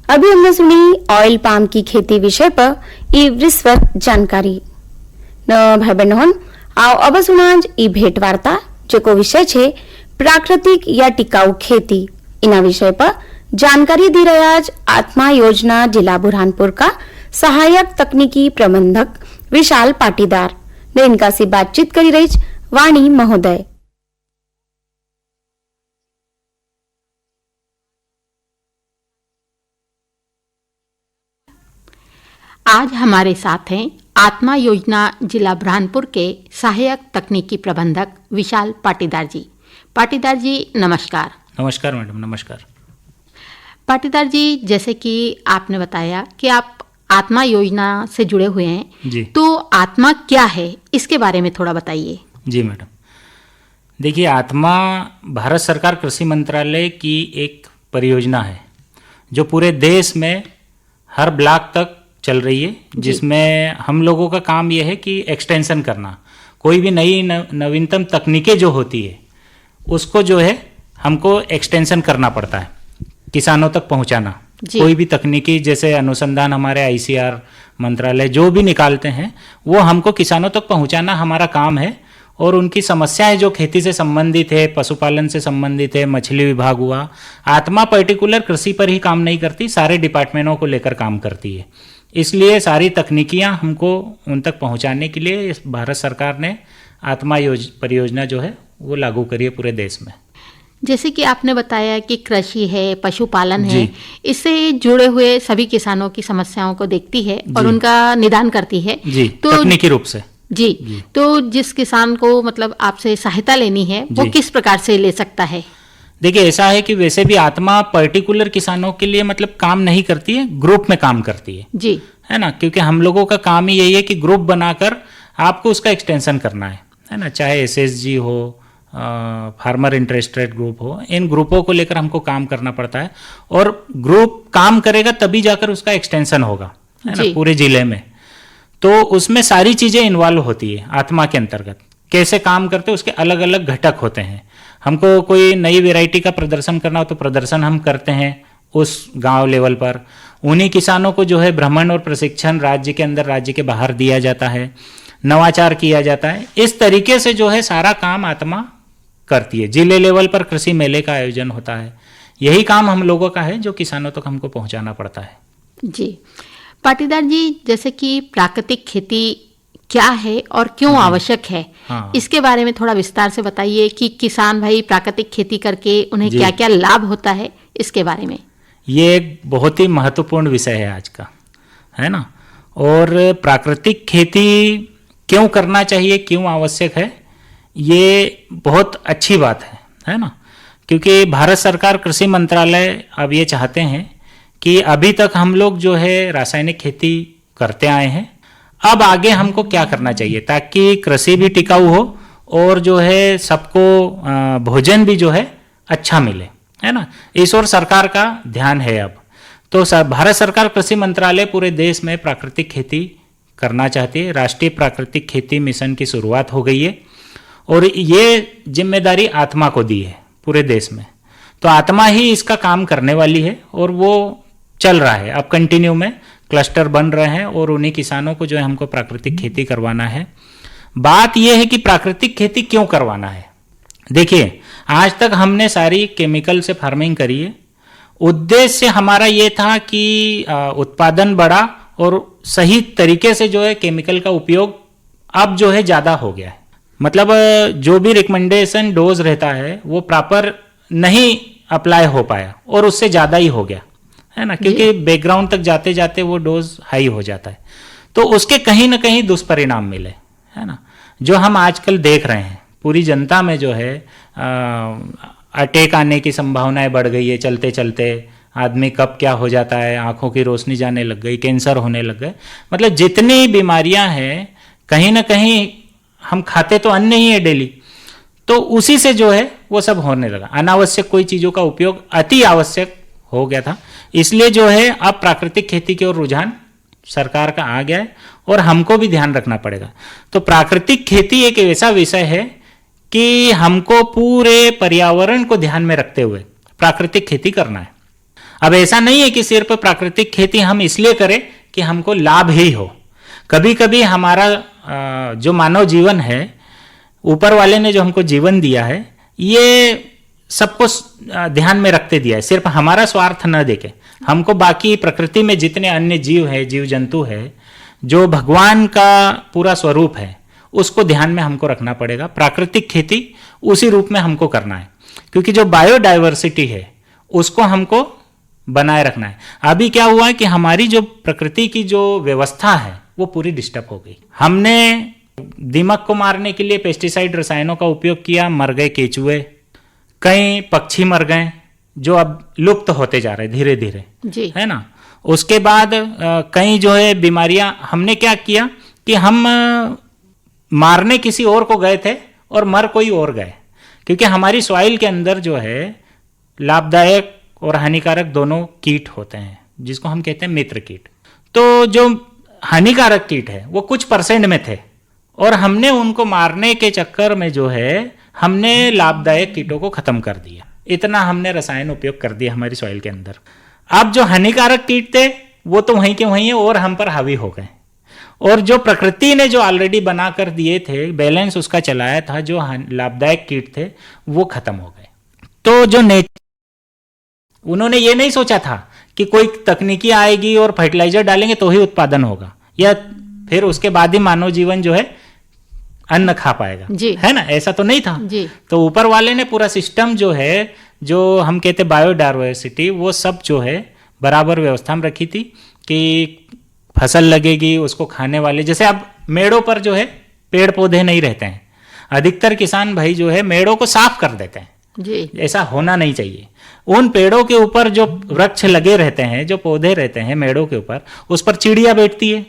अभी हमने सुनी ऑयल पाम की खेती विषय पर ई विस्तृत जानकारी न भाई बहन आओ अब सुनाज ई भेंट वार्ता जेको विषय छे प्राकृतिक या टिकाऊ खेती इना विषय पर जानकारी दी रहा आत्मा योजना जिला बुरहानपुर का सहायक तकनीकी प्रबंधक विशाल पाटीदार ने इनका से बातचीत करी रही वाणी महोदय। आज हमारे साथ हैं आत्मा योजना जिला बुरहानपुर के सहायक तकनीकी प्रबंधक विशाल पाटीदार जी। पाटीदार जी नमस्कार। नमस्कार मैडम, नमस्कार। पाटीदार जी, जैसे कि आपने बताया कि आप आत्मा योजना से जुड़े हुए हैं जी। तो आत्मा क्या है इसके बारे में थोड़ा बताइए। जी मैडम, देखिए आत्मा भारत सरकार कृषि मंत्रालय की एक परियोजना है जो पूरे देश में हर ब्लॉक तक चल रही है, जिसमें हम लोगों का काम यह है कि एक्सटेंशन करना, कोई भी नई नवीनतम तकनीकें जो होती है उसको जो है हमको एक्सटेंशन करना पड़ता है, किसानों तक पहुंचाना। कोई भी तकनीकी जैसे अनुसंधान हमारे आईसीआर मंत्रालय जो भी निकालते हैं वो हमको किसानों तक पहुंचाना हमारा काम है। और उनकी समस्याएं जो खेती से संबंधित है, पशुपालन से संबंधित है, मछली विभाग हुआ, आत्मा पर्टिकुलर कृषि पर ही काम नहीं करती, सारे डिपार्टमेंटों को लेकर काम करती है। इसलिए सारी तकनीकियां हमको उन तक पहुंचाने के लिए भारत सरकार ने आत्मा परियोजना जो है वो लागू करी है पूरे देश में। जैसे कि आपने बताया कि कृषि है, पशुपालन है, इससे जुड़े हुए सभी किसानों की समस्याओं को देखती है और उनका निदान करती है जी, तो तकनीकी रूप से जी। तो जिस किसान को मतलब आपसे सहायता लेनी है वो किस प्रकार से ले सकता है? देखिए ऐसा है कि वैसे भी आत्मा पर्टिकुलर किसानों के लिए मतलब काम नहीं करती है, ग्रुप में काम करती है जी, है ना। क्योंकि हम लोगों का काम ही यही है कि ग्रुप बनाकर आपको उसका एक्सटेंशन करना है ना। चाहे एसएसजी हो, फार्मर इंटरेस्टेड ग्रुप हो, इन ग्रुपों को लेकर हमको काम करना पड़ता है और ग्रुप काम करेगा तभी जाकर उसका एक्सटेंशन होगा, है ना, पूरे जिले में। तो उसमें सारी चीजें इन्वॉल्व होती है आत्मा के अंतर्गत। कैसे काम करते हैं उसके अलग अलग घटक होते हैं। हमको कोई नई वैरायटी का प्रदर्शन करना हो तो प्रदर्शन हम करते हैं उस गांव लेवल पर। उन्हीं किसानों को जो है भ्रमण और प्रशिक्षण राज्य के अंदर, राज्य के बाहर दिया जाता है, नवाचार किया जाता है। इस तरीके से जो है सारा काम आत्मा करती है। जिले लेवल पर कृषि मेले का आयोजन होता है, यही काम हम लोगों का है जो किसानों तक हमको पहुंचाना पड़ता है। जी पाटीदार जी, जैसे कि प्राकृतिक खेती क्या है और क्यों आवश्यक है, इसके बारे में थोड़ा विस्तार से बताइए कि किसान भाई प्राकृतिक खेती करके उन्हें क्या क्या लाभ होता है, इसके बारे में। ये एक बहुत ही महत्वपूर्ण विषय है आज का, है ना। और प्राकृतिक खेती क्यों करना चाहिए, क्यों आवश्यक है, ये बहुत अच्छी बात है ना। क्योंकि भारत सरकार कृषि मंत्रालय अब ये चाहते हैं कि अभी तक हम लोग जो है रासायनिक खेती करते आए हैं, अब आगे हमको क्या करना चाहिए ताकि कृषि भी टिकाऊ हो और जो है सबको भोजन भी जो है अच्छा मिले, है ना। इस ओर सरकार का ध्यान है अब। तो भारत सरकार कृषि मंत्रालय पूरे देश में प्राकृतिक खेती करना चाहती है। राष्ट्रीय प्राकृतिक खेती मिशन की शुरुआत हो गई है और ये जिम्मेदारी आत्मा को दी है पूरे देश में। तो आत्मा ही इसका काम करने वाली है और वो चल रहा है। अब कंटिन्यू में क्लस्टर बन रहे हैं और उन्हीं किसानों को जो है हमको प्राकृतिक खेती करवाना है। बात यह है कि प्राकृतिक खेती क्यों करवाना है। देखिए आज तक हमने सारी केमिकल से फार्मिंग करी है। उद्देश्य हमारा ये था कि उत्पादन बढ़ा और सही तरीके से जो है केमिकल का उपयोग अब जो है ज्यादा हो गया है। मतलब जो भी रिकमेंडेशन डोज रहता है वो प्रॉपर नहीं अप्लाई हो पाया और उससे ज्यादा ही हो गया, है ना। क्योंकि बैकग्राउंड तक जाते जाते वो डोज हाई हो जाता है, तो उसके कहीं ना कहीं दुष्परिणाम मिले, है ना। जो हम आजकल देख रहे हैं पूरी जनता में जो है अटैक आने की संभावनाएं बढ़ गई है। चलते चलते आदमी कब क्या हो जाता है, आंखों की रोशनी जाने लग गई, कैंसर होने लग गए। मतलब जितनी बीमारियां हैं कहीं ना कहीं हम खाते तो अन्न ही है डेली, तो उसी से जो है वो सब होने लगा। अनावश्यक कोई चीजों का उपयोग अति आवश्यक हो गया था। इसलिए जो है अब प्राकृतिक खेती की ओर रुझान सरकार का आ गया है और हमको भी ध्यान रखना पड़ेगा। तो प्राकृतिक खेती एक ऐसा विषय है कि हमको पूरे पर्यावरण को ध्यान में रखते हुए प्राकृतिक खेती करना है। अब ऐसा नहीं है कि सिर्फ प्राकृतिक खेती हम इसलिए करें कि हमको लाभ ही हो। कभी कभी हमारा जो मानव जीवन है, ऊपर वाले ने जो हमको जीवन दिया है, ये सबको ध्यान में रखते दिया है, सिर्फ हमारा स्वार्थ न देके हमको बाकी प्रकृति में जितने अन्य जीव है, जीव जंतु है, जो भगवान का पूरा स्वरूप है, उसको ध्यान में हमको रखना पड़ेगा। प्राकृतिक खेती उसी रूप में हमको करना है, क्योंकि जो बायोडाइवर्सिटी है उसको हमको बनाए रखना है। अभी क्या हुआ है कि हमारी जो प्रकृति की जो व्यवस्था है वो पूरी डिस्टर्ब हो गई। हमने दीमक को मारने के लिए पेस्टिसाइड रसायनों का उपयोग किया, मर गए केचुए, कई पक्षी मर गए जो अब लुप्त होते जा रहे धीरे धीरे, है ना। उसके बाद कई जो है बीमारियां, हमने क्या किया कि हम मारने किसी और को गए थे और मर कोई और गए, क्योंकि हमारी सॉइल के अंदर जो है लाभदायक और हानिकारक दोनों कीट होते हैं, जिसको हम कहते हैं मित्र कीट। तो जो हानिकारक कीट है वो कुछ % में थे, और हमने उनको मारने के चक्कर में जो है हमने लाभदायक कीटों को खत्म कर दिया। इतना हमने रसायन उपयोग कर दिया हमारी सॉइल के अंदर। अब जो हानिकारक कीट थे वो तो वहीं के वहीं है और हम पर हावी हो गए, और जो प्रकृति ने जो ऑलरेडी बना कर दिए थे, बैलेंस उसका चलाया था, जो लाभदायक कीट थे वो खत्म हो गए। तो जो उन्होंने ये नहीं सोचा था कि कोई तकनीकी आएगी और फर्टिलाइजर डालेंगे तो ही उत्पादन होगा, या फिर उसके बाद ही मानव जीवन जो है अन्न खा पाएगा, है ना। ऐसा तो नहीं था जी। तो ऊपर वाले ने पूरा सिस्टम जो है, जो हम कहते बायोडाइवर्सिटी, वो सब जो है बराबर व्यवस्था में रखी थी कि फसल लगेगी, उसको खाने वाले, जैसे अब मेड़ों पर जो है पेड़ पौधे नहीं रहते हैं, अधिकतर किसान भाई जो है मेड़ों को साफ कर देते हैं जी। ऐसा होना नहीं चाहिए। उन पेड़ों के ऊपर जो वृक्ष लगे रहते हैं, जो पौधे रहते हैं मेड़ों के ऊपर, उस पर चिड़िया बैठती है।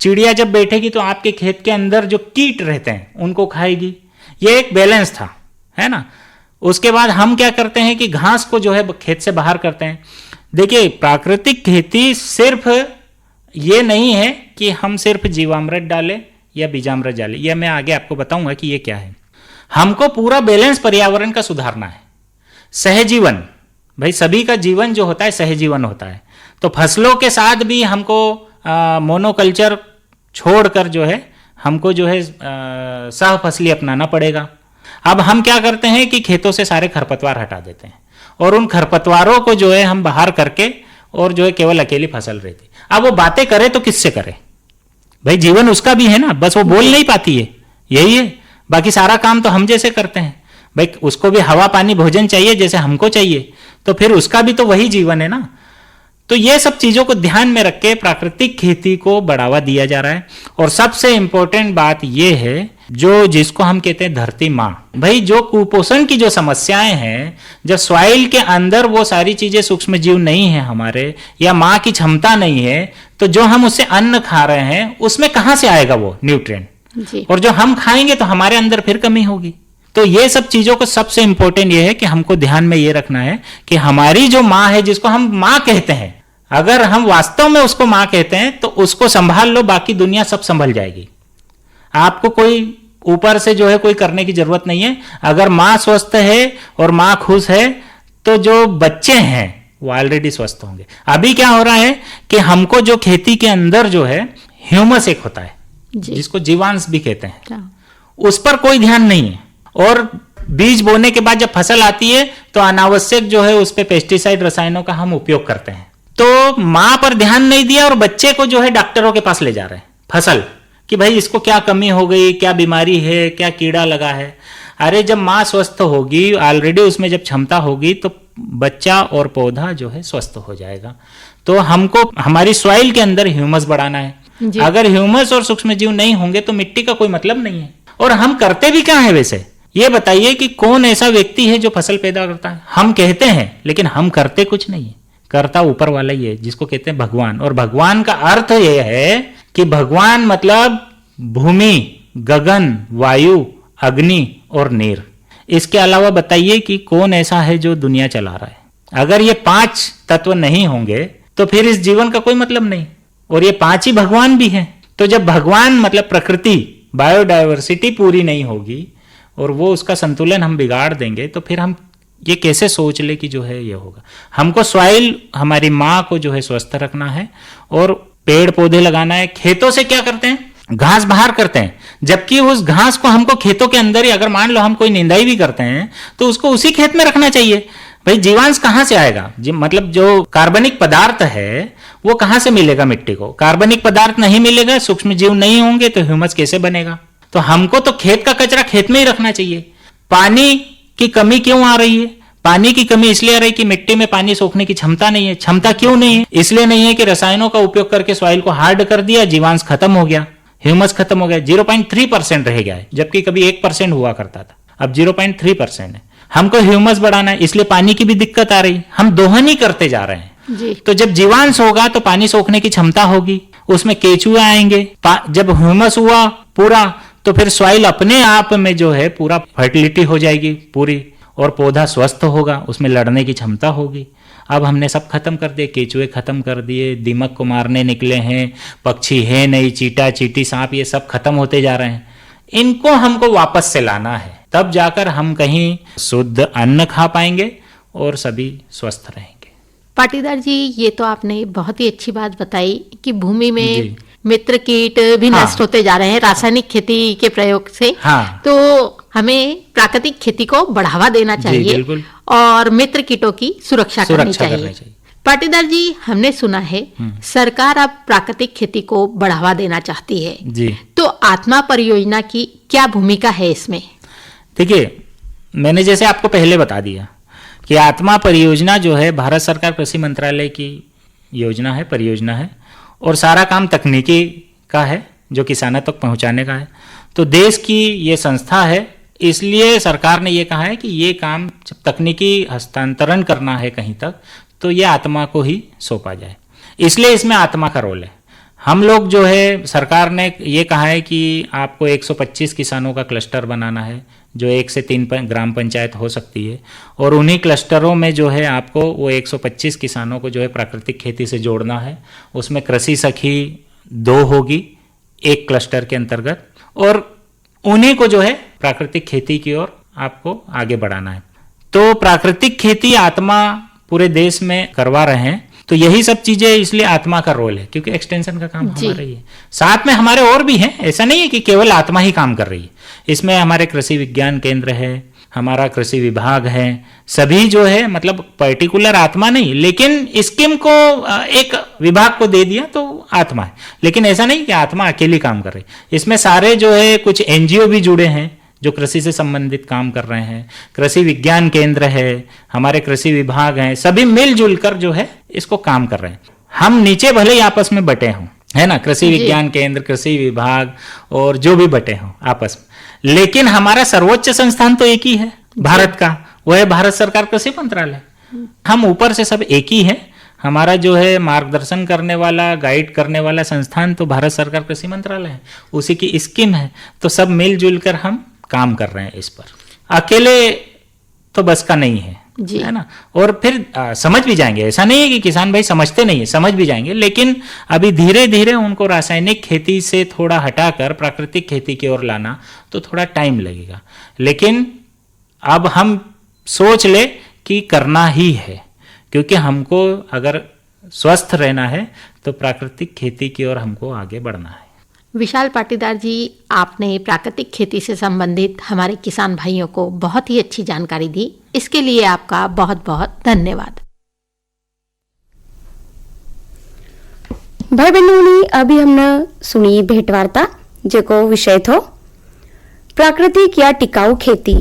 चिड़िया जब बैठेगी तो आपके खेत के अंदर जो कीट रहते हैं उनको खाएगी। ये एक बैलेंस था, है ना। उसके बाद हम क्या करते हैं कि घास को जो है खेत से बाहर करते हैं। देखिए, प्राकृतिक खेती सिर्फ ये नहीं है कि हम सिर्फ जीवामृत डालें या बीजामृत डालें, यह मैं आगे आपको बताऊंगा कि ये क्या है। हमको पूरा बैलेंस पर्यावरण का सुधारना है। सहजीवन, भाई सभी का जीवन जो होता है सहजीवन होता है, तो फसलों के साथ भी हमको मोनोकल्चर छोड़कर जो है हमको जो है सह फसली अपनाना पड़ेगा। अब हम क्या करते हैं कि खेतों से सारे खरपतवार हटा देते हैं, और उन खरपतवारों को जो है हम बाहर करके, और जो है केवल अकेली फसल रहती। अब वो बातें करे तो किससे करे, भाई जीवन उसका भी है ना, बस वो बोल नहीं पाती है, यही है। बाकी सारा काम तो हम जैसे करते हैं, भाई उसको भी हवा पानी भोजन चाहिए जैसे हमको चाहिए, तो फिर उसका भी तो वही जीवन है ना। तो ये सब चीजों को ध्यान में रख के प्राकृतिक खेती को बढ़ावा दिया जा रहा है। और सबसे इंपॉर्टेंट बात ये है, जो जिसको हम कहते हैं धरती माँ, भाई जो कुपोषण की जो समस्याएं हैं, जब सॉइल के अंदर वो सारी चीजें सूक्ष्म जीव नहीं है हमारे, या माँ की क्षमता नहीं है, तो जो हम उससे अन्न खा रहे हैं उसमें कहां से आएगा वो न्यूट्रिएंट, और जो हम खाएंगे तो हमारे अंदर फिर कमी होगी। तो ये सब चीजों को सबसे इंपॉर्टेंट ये है कि हमको ध्यान में ये रखना है कि हमारी जो माँ है, जिसको हम माँ कहते हैं, अगर हम वास्तव में उसको माँ कहते हैं तो उसको संभाल लो, बाकी दुनिया सब संभल जाएगी। आपको कोई ऊपर से जो है कोई करने की जरूरत नहीं है। अगर माँ स्वस्थ है और माँ खुश है तो जो बच्चे हैं वो ऑलरेडी स्वस्थ होंगे। अभी क्या हो रहा है कि हमको जो खेती के अंदर जो है ह्यूमस एक होता है जिसको जीवांश भी कहते हैं, उस पर कोई ध्यान नहीं है। और बीज बोने के बाद जब फसल आती है तो अनावश्यक जो है उस पर पेस्टिसाइड रसायनों का हम उपयोग करते हैं। तो माँ पर ध्यान नहीं दिया और बच्चे को जो है डॉक्टरों के पास ले जा रहे हैं फसल कि भाई इसको क्या कमी हो गई, क्या बीमारी है, क्या कीड़ा लगा है। अरे जब माँ स्वस्थ होगी, ऑलरेडी उसमें जब क्षमता होगी, तो बच्चा और पौधा जो है स्वस्थ हो जाएगा। तो हमको हमारी सॉइल के अंदर ह्यूमस बढ़ाना है। अगर ह्यूमस और सूक्ष्म जीव नहीं होंगे तो मिट्टी का कोई मतलब नहीं है। और हम करते भी क्या है वैसे, ये बताइए कि कौन ऐसा व्यक्ति है जो फसल पैदा करता है? हम कहते हैं लेकिन हम करते कुछ नहीं है। करता ऊपर वाला ही है जिसको कहते हैं भगवान। और भगवान का अर्थ यह है कि भगवान मतलब भूमि, गगन, वायु, अग्नि और नीर। इसके अलावा बताइए कि कौन ऐसा है जो दुनिया चला रहा है? अगर ये 5 तत्व नहीं होंगे तो फिर इस जीवन का कोई मतलब नहीं। और ये 5 ही भगवान भी हैं। तो जब भगवान मतलब प्रकृति, बायोडाइवर्सिटी पूरी नहीं होगी और वो उसका संतुलन हम बिगाड़ देंगे तो फिर हम ये कैसे सोच ले कि जो है ये होगा। हमको सॉइल, हमारी माँ को जो है स्वस्थ रखना है और पेड़ पौधे लगाना है। खेतों से क्या करते हैं, घास बाहर करते हैं, जबकि उस घास को हमको खेतों के अंदर ही, अगर मान लो हम कोई निंदाई भी करते हैं तो उसको उसी खेत में रखना चाहिए। भाई जीवांश कहां से आएगा, मतलब जो कार्बनिक पदार्थ है वो कहां से मिलेगा मिट्टी को। कार्बनिक पदार्थ नहीं मिलेगा, सूक्ष्म जीव नहीं होंगे तो ह्यूमस कैसे बनेगा। तो हमको तो खेत का कचरा खेत में ही रखना चाहिए। पानी की कमी क्यों आ रही है, पानी की कमी इसलिए आ रही है कि मिट्टी में पानी सोखने की क्षमता नहीं है। क्षमता क्यों नहीं है, इसलिए नहीं है कि रसायनों का उपयोग करके सॉइल को हार्ड कर दिया, जीवांश खत्म हो गया, ह्यूमस खत्म हो गया, 0.3% रह गया है, जबकि कभी 1% हुआ करता था, अब 0.3% है। हमको ह्यूमस बढ़ाना है, इसलिए पानी की भी दिक्कत आ रही, हम दोहन ही करते जा रहे हैं जी। तो जब जीवांश होगा तो पानी सोखने की क्षमता होगी, उसमें केचुए आएंगे। जब ह्यूमस हुआ पूरा तो फिर सॉइल अपने आप में जो है पूरा फर्टिलिटी हो जाएगी पूरी, और पौधा स्वस्थ होगा, उसमें लड़ने की क्षमता होगी। अब हमने सब खत्म कर दिए, केचुए खत्म कर दिए, दीमक को मारने निकले हैं, पक्षी है नहीं, चीटा चीटी सांप ये सब खत्म होते जा रहे हैं। इनको हमको वापस से लाना है, तब जाकर हम कहीं शुद्ध अन्न खा पाएंगे और सभी स्वस्थ रहेंगे। पाटीदार जी, ये तो आपने बहुत ही अच्छी बात बताई कि भूमि में जी। मित्र कीट भी हाँ। नष्ट होते जा रहे हैं रासायनिक खेती के प्रयोग से। हाँ। तो हमें प्राकृतिक खेती को बढ़ावा देना चाहिए बिल्कुल। और मित्र कीटों की सुरक्षा करनी चाहिए। पाटीदार जी, हमने सुना है सरकार अब प्राकृतिक खेती को बढ़ावा देना चाहती है जी। तो आत्मा परियोजना की क्या भूमिका है इसमें? देखिए, मैंने जैसे आपको पहले बता दिया कि आत्मा परियोजना जो है भारत सरकार कृषि मंत्रालय की योजना है, परियोजना है, और सारा काम तकनीकी का है जो किसानों तक पहुंचाने का है। तो देश की ये संस्था है, इसलिए सरकार ने ये कहा है कि ये काम जब तकनीकी हस्तांतरण करना है कहीं तक तो ये आत्मा को ही सौंपा जाए, इसलिए इसमें आत्मा का रोल है। हम लोग जो है, सरकार ने ये कहा है कि आपको 125 किसानों का क्लस्टर बनाना है, जो 1 से 3 ग्राम पंचायत हो सकती है, और उन्हीं क्लस्टरों में जो है आपको वो 125 किसानों को जो है प्राकृतिक खेती से जोड़ना है। उसमें कृषि सखी 2 होगी एक क्लस्टर के अंतर्गत, और उन्हीं को जो है प्राकृतिक खेती की ओर आपको आगे बढ़ाना है। तो प्राकृतिक खेती आत्मा पूरे देश में करवा रहे हैं, तो यही सब चीजें, इसलिए आत्मा का रोल है, क्योंकि एक्सटेंशन का काम हमारा ही है। साथ में हमारे और भी हैं, ऐसा नहीं है कि केवल आत्मा ही काम कर रही है। इसमें हमारे कृषि विज्ञान केंद्र है, हमारा कृषि विभाग है, सभी जो है, मतलब पर्टिकुलर आत्मा नहीं, लेकिन स्कीम को एक विभाग को दे दिया तो आत्मा है, लेकिन ऐसा नहीं कि आत्मा अकेली काम कर रही। इसमें सारे जो है कुछ एनजीओ भी जुड़े हैं जो कृषि से संबंधित काम कर रहे हैं, कृषि विज्ञान केंद्र है, हमारे कृषि विभाग हैं, सभी मिलजुल कर जो है इसको काम कर रहे हैं। हम नीचे भले ही आपस में बटे हों, है ना, कृषि विज्ञान केंद्र, कृषि विभाग और जो भी बटे हों आपस में, लेकिन हमारा सर्वोच्च संस्थान तो एक ही है भारत का, वो है भारत सरकार कृषि मंत्रालय। हम ऊपर से सब एक ही है, हमारा जो है मार्गदर्शन करने वाला, गाइड करने वाला संस्थान तो भारत सरकार कृषि मंत्रालय है, उसी की स्कीम है। तो सब मिलजुल कर हम काम कर रहे हैं इस पर, अकेले तो बस का नहीं है, है ना। और फिर समझ भी जाएंगे, ऐसा नहीं है कि किसान भाई समझते नहीं है, समझ भी जाएंगे, लेकिन अभी धीरे धीरे उनको रासायनिक खेती से थोड़ा हटाकर प्राकृतिक खेती की ओर लाना तो थोड़ा टाइम लगेगा, लेकिन अब हम सोच ले कि करना ही है, क्योंकि हमको अगर स्वस्थ रहना है तो प्राकृतिक खेती की ओर हमको आगे बढ़ना है। विशाल पाटीदार जी, आपने प्राकृतिक खेती से संबंधित हमारे किसान भाइयों को बहुत ही अच्छी जानकारी दी, इसके लिए आपका बहुत बहुत धन्यवाद। भाई बहनों, अभी हमने सुनी भेंट वार्ता जेको विषय थो प्राकृतिक या टिकाऊ खेती।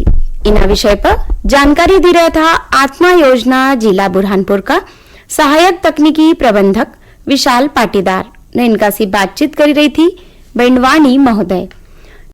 इना विषय पर जानकारी दे रहा था आत्मा योजना जिला बुरहानपुर का सहायक तकनीकी प्रबंधक विशाल पाटीदार ने। इनका सी बातचीत करी रही थी बैंडवानी महोदय।